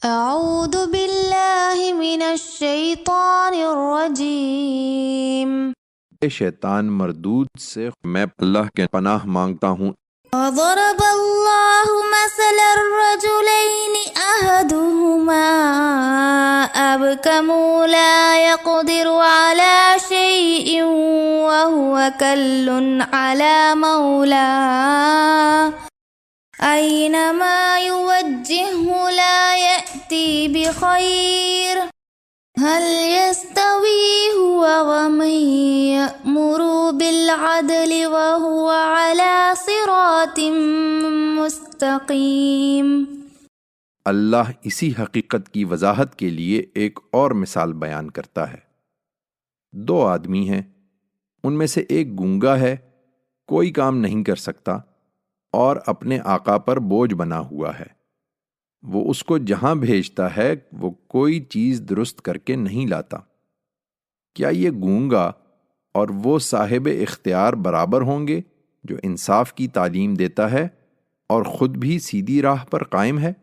اعوذ باللہ من الشیطان الرجیم۔ شیطان مردود سے میں اللہ کے پناہ مانگتا ہوں۔ وضرب اللہ مثلا الرجلین احدهما ابکم لا يقدر على شيء وهو كل على مولاه أينما يوجهه لا يأتي بخير هل يستوي هو ومن يأمر بالعدل وهو على صراط مستقيم۔ اللہ اسی حقیقت کی وضاحت کے لیے ایک اور مثال بیان کرتا ہے۔ دو آدمی ہیں، ان میں سے ایک گونگا ہے، کوئی کام نہیں کر سکتا اور اپنے آقا پر بوجھ بنا ہوا ہے۔ وہ اس کو جہاں بھیجتا ہے وہ کوئی چیز درست کر کے نہیں لاتا۔ کیا یہ گونگا اور وہ صاحب اختیار برابر ہوں گے جو انصاف کی تعلیم دیتا ہے اور خود بھی سیدھی راہ پر قائم ہے؟